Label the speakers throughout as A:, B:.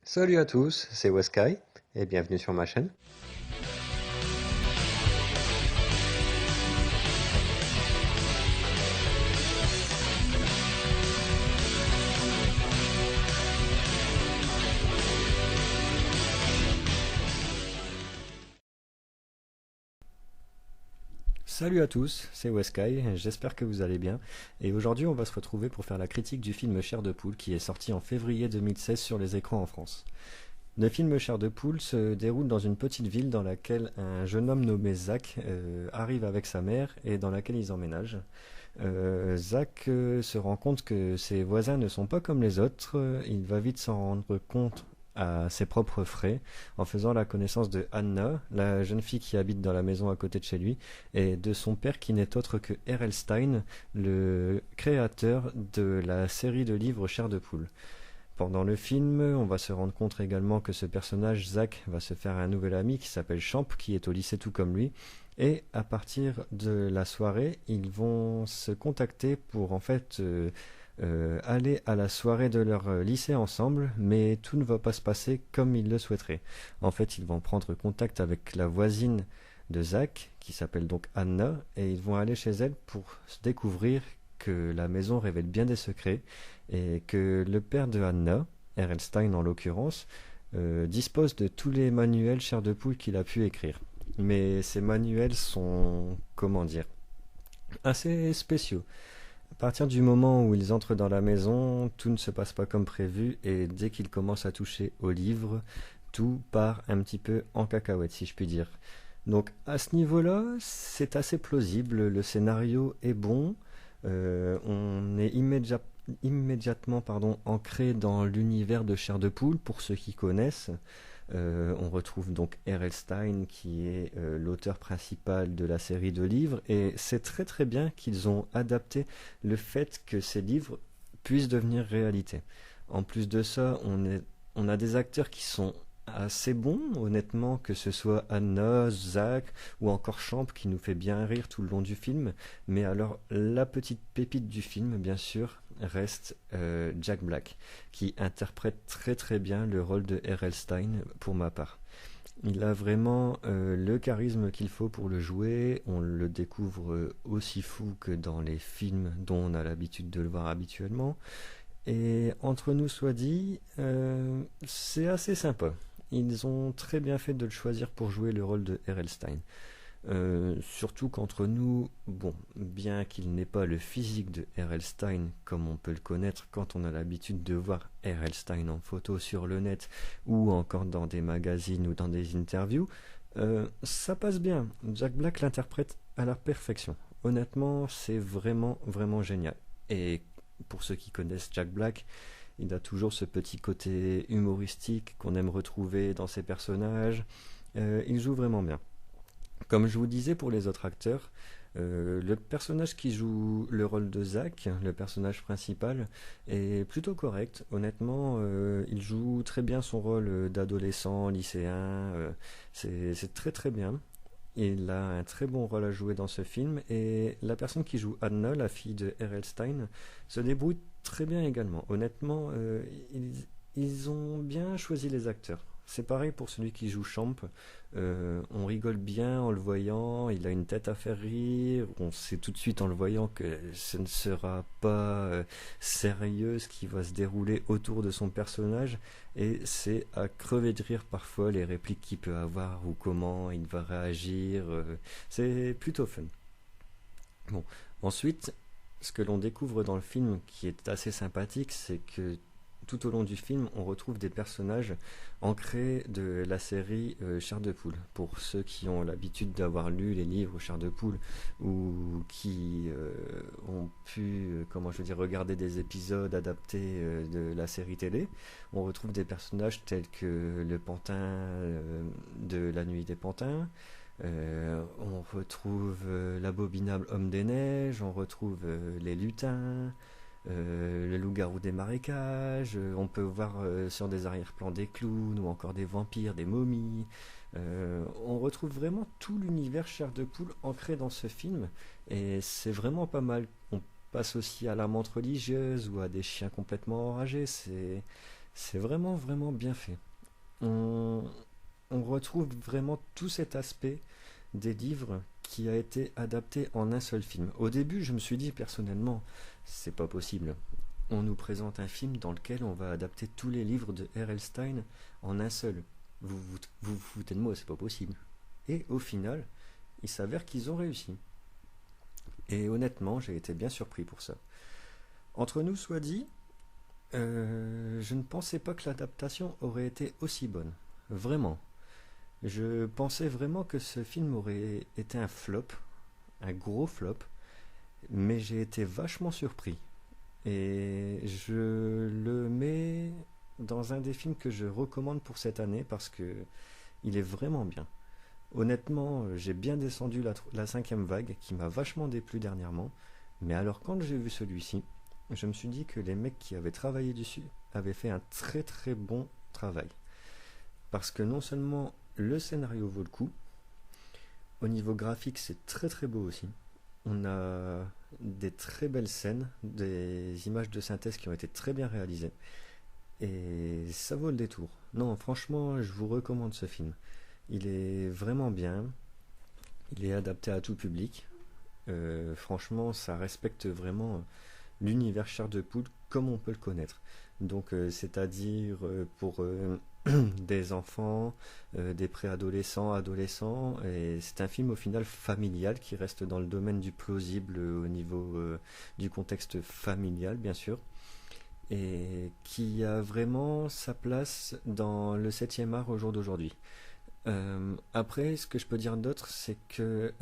A: Salut à tous, c'est Weskai et bienvenue sur ma chaîne. Salut à tous, c'est Weskai, j'espère que vous allez bien. Et aujourd'hui on va se retrouver pour faire la critique du film Chair de poule qui est sorti en février 2016 sur les écrans en France. Le film Chair de poule se déroule dans une petite ville dans laquelle un jeune homme nommé Zach arrive avec sa mère et dans laquelle ils emménagent. Zach se rend compte que ses voisins ne sont pas comme les autres. Il va vite s'en rendre compte à ses propres frais en faisant la connaissance de Anna, la jeune fille qui habite dans la maison à côté de chez lui, et de son père qui n'est autre que R.L. Stein, le créateur de la série de livres Chair de poule. Pendant le film, on va se rendre compte également que ce personnage, Zach, va se faire un nouvel ami qui s'appelle Champ, qui est au lycée tout comme lui. Et à partir de la soirée, ils vont se contacter pour aller à la soirée de leur lycée ensemble, mais tout ne va pas se passer comme ils le souhaiteraient. En fait, ils vont prendre contact avec la voisine de Zach, qui s'appelle donc Anna, et ils vont aller chez elle pour découvrir que la maison révèle bien des secrets et que le père de Anna, R.L. Stein en l'occurrence, dispose de tous les manuels chair de poule qu'il a pu écrire. Mais ces manuels sont, comment dire, assez spéciaux. À partir du moment où ils entrent dans la maison, tout ne se passe pas comme prévu et dès qu'ils commencent à toucher au livre, tout part un petit peu en cacahuète si je puis dire. Donc à ce niveau-là, c'est assez plausible, le scénario est bon, on est immédiatement ancré dans l'univers de Chair de Poule pour ceux qui connaissent. On retrouve donc R.L. Stein qui est l'auteur principal de la série de livres et c'est très très bien qu'ils ont adapté le fait que ces livres puissent devenir réalité. En plus de ça, on a des acteurs qui sont assez bons, honnêtement, que ce soit Anna, Zach ou encore Champ qui nous fait bien rire tout le long du film. Mais alors, la petite pépite du film, bien sûr, reste Jack Black, qui interprète très très bien le rôle de R.L. Stein pour ma part. Il a vraiment le charisme qu'il faut pour le jouer. On le découvre aussi fou que dans les films dont on a l'habitude de le voir habituellement. Et entre nous soit dit, c'est assez sympa. Ils ont très bien fait de le choisir pour jouer le rôle de R.L. Stein. Surtout qu'entre nous, bon, bien qu'il n'ait pas le physique de R.L. Stein comme on peut le connaître quand on a l'habitude de voir R.L. Stein en photo sur le net ou encore dans des magazines ou dans des interviews, ça passe bien. Jack Black l'interprète à la perfection. Honnêtement, c'est vraiment vraiment génial. Et pour ceux qui connaissent Jack Black, il a toujours ce petit côté humoristique qu'on aime retrouver dans ses personnages. Il joue vraiment bien. Comme je vous disais pour les autres acteurs, le personnage qui joue le rôle de Zach, le personnage principal, est plutôt correct. Honnêtement, il joue très bien son rôle d'adolescent, lycéen. C'est très très bien. Il a un très bon rôle à jouer dans ce film et la personne qui joue Anna, la fille de R.L. Stein, se débrouille très bien également. Honnêtement, ils ont bien choisi les acteurs. C'est pareil pour celui qui joue Champ. On rigole bien en le voyant, il a une tête à faire rire. On sait tout de suite en le voyant que ce ne sera pas sérieux ce qui va se dérouler autour de son personnage. Et c'est à crever de rire parfois les répliques qu'il peut avoir ou comment il va réagir. C'est plutôt fun. Bon, ensuite, ce que l'on découvre dans le film qui est assez sympathique, c'est que tout au long du film, on retrouve des personnages ancrés de la série Chair de Poule. Pour ceux qui ont l'habitude d'avoir lu les livres Chair de Poule ou qui ont pu, comment je veux dire, regarder des épisodes adaptés de la série télé, on retrouve des personnages tels que le pantin de La Nuit des Pantins. On retrouve l'abominable homme des neiges, on retrouve les lutins, le loup-garou des marécages, on peut voir sur des arrière-plans des clowns ou encore des vampires, des momies. On retrouve vraiment tout l'univers chair de poule ancré dans ce film et c'est vraiment pas mal. On passe aussi à la menthe religieuse ou à des chiens complètement enragés. C'est vraiment, vraiment bien fait. On, on retrouve vraiment tout cet aspect des livres qui a été adapté en un seul film. Au début, je me suis dit personnellement, c'est pas possible. On nous présente un film dans lequel on va adapter tous les livres de R.L. Stein en un seul. Vous foutez de moi, c'est pas possible. Et au final, il s'avère qu'ils ont réussi. Et honnêtement, j'ai été bien surpris pour ça. Entre nous soit dit, je ne pensais pas que l'adaptation aurait été aussi bonne. Vraiment. Je pensais vraiment que ce film aurait été un flop, un gros flop, mais j'ai été vachement surpris. Et je le mets dans un des films que je recommande pour cette année parce que il est vraiment bien. Honnêtement, j'ai bien descendu la cinquième vague qui m'a vachement déplu dernièrement. Mais alors quand j'ai vu celui-ci, je me suis dit que les mecs qui avaient travaillé dessus avaient fait un très très bon travail. Parce que non seulement le scénario vaut le coup, au niveau graphique c'est très très beau aussi. On a des très belles scènes, des images de synthèse qui ont été très bien réalisées. Et ça vaut le détour. Non, franchement, je vous recommande ce film. Il est vraiment bien. Il est adapté à tout public. Franchement, ça respecte vraiment l'univers Chair de Poule comme on peut le connaître. Donc, c'est-à-dire pour des enfants, des préadolescents, adolescents, et c'est un film au final familial qui reste dans le domaine du plausible au niveau du contexte familial, bien sûr, et qui a vraiment sa place dans le septième art au jour d'aujourd'hui. Après, ce que je peux dire d'autre, c'est que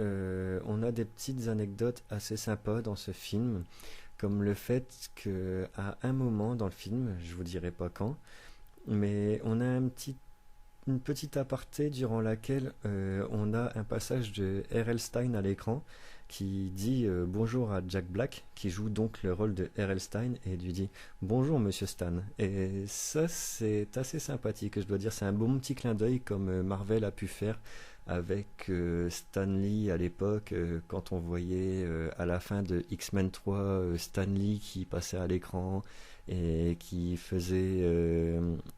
A: on a des petites anecdotes assez sympas dans ce film, comme le fait que à un moment dans le film, je vous dirai pas quand, mais on a une petite aparté durant laquelle on a un passage de R.L. Stein à l'écran qui dit bonjour à Jack Black, qui joue donc le rôle de R.L. Stein, et lui dit bonjour Monsieur Stan. Et ça, c'est assez sympathique, je dois dire, c'est un bon petit clin d'œil comme Marvel a pu faire avec Stan Lee à l'époque, quand on voyait à la fin de X-Men 3 Stan Lee qui passait à l'écran et qui faisait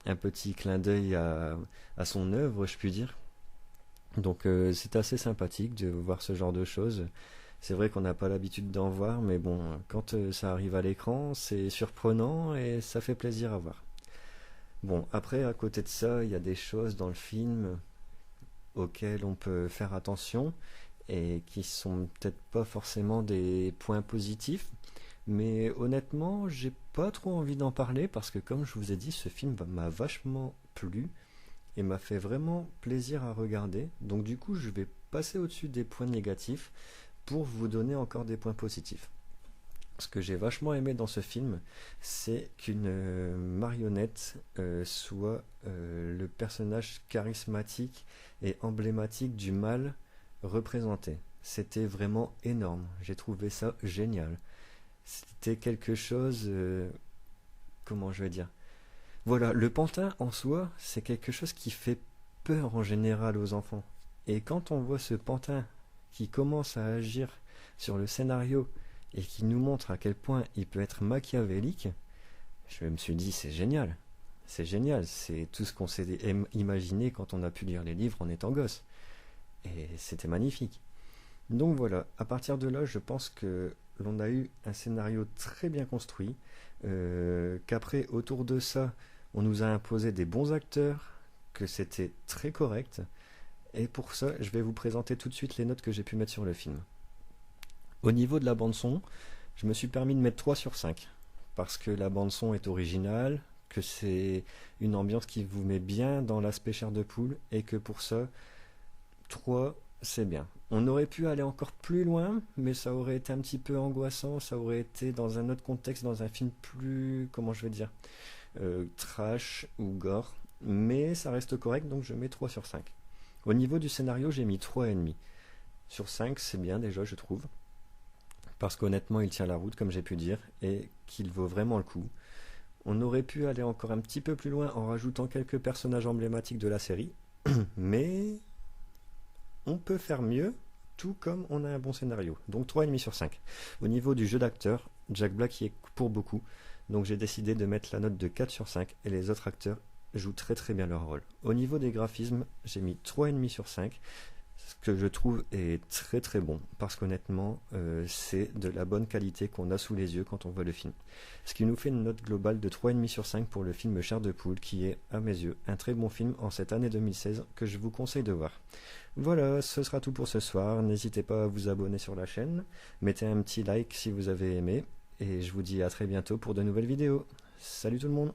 A: un petit clin d'œil à son œuvre, je puis dire. Donc c'est assez sympathique de voir ce genre de choses. C'est vrai qu'on n'a pas l'habitude d'en voir, mais bon, quand ça arrive à l'écran, c'est surprenant et ça fait plaisir à voir. Bon, après, à côté de ça, il y a des choses dans le film auxquelles on peut faire attention et qui sont peut-être pas forcément des points positifs, mais honnêtement, j'ai pas trop envie d'en parler parce que, comme je vous ai dit, ce film m'a vachement plu et m'a fait vraiment plaisir à regarder. Donc, du coup, je vais passer au-dessus des points négatifs pour vous donner encore des points positifs. Ce que j'ai vachement aimé dans ce film, c'est qu'une marionnette soit le personnage charismatique et emblématique du mal représenté. C'était vraiment énorme. J'ai trouvé ça génial. C'était quelque chose, comment je vais dire. Voilà, le pantin en soi, c'est quelque chose qui fait peur en général aux enfants. Et quand on voit ce pantin qui commence à agir sur le scénario et qui nous montre à quel point il peut être machiavélique, je me suis dit c'est génial. C'est génial, c'est tout ce qu'on s'est imaginé quand on a pu lire les livres en étant gosse. Et c'était magnifique. Donc voilà, à partir de là, je pense que l'on a eu un scénario très bien construit, qu'après, autour de ça, on nous a imposé des bons acteurs, que c'était très correct, et pour ça, je vais vous présenter tout de suite les notes que j'ai pu mettre sur le film. Au niveau de la bande-son, je me suis permis de mettre 3 sur 5, parce que la bande-son est originale, que c'est une ambiance qui vous met bien dans l'aspect chair de poule, et que pour ça, 3, c'est bien. On aurait pu aller encore plus loin, mais ça aurait été un petit peu angoissant, ça aurait été dans un autre contexte, dans un film plus, comment je vais dire, trash ou gore, mais ça reste correct, donc je mets 3 sur 5. Au niveau du scénario, j'ai mis 3,5. Sur 5, c'est bien déjà, je trouve, parce qu'honnêtement, il tient la route, comme j'ai pu dire, et qu'il vaut vraiment le coup. On aurait pu aller encore un petit peu plus loin en rajoutant quelques personnages emblématiques de la série, mais on peut faire mieux, tout comme on a un bon scénario. Donc 3,5 sur 5. Au niveau du jeu d'acteur, Jack Black y est pour beaucoup. Donc j'ai décidé de mettre la note de 4 sur 5 et les autres acteurs jouent très très bien leur rôle. Au niveau des graphismes, j'ai mis 3,5 sur 5, ce que je trouve est très très bon, parce qu'honnêtement, c'est de la bonne qualité qu'on a sous les yeux quand on voit le film. Ce qui nous fait une note globale de 3,5 sur 5 pour le film Chair de poule, qui est, à mes yeux, un très bon film en cette année 2016 que je vous conseille de voir. Voilà, ce sera tout pour ce soir. N'hésitez pas à vous abonner sur la chaîne, mettez un petit like si vous avez aimé, et je vous dis à très bientôt pour de nouvelles vidéos. Salut tout le monde!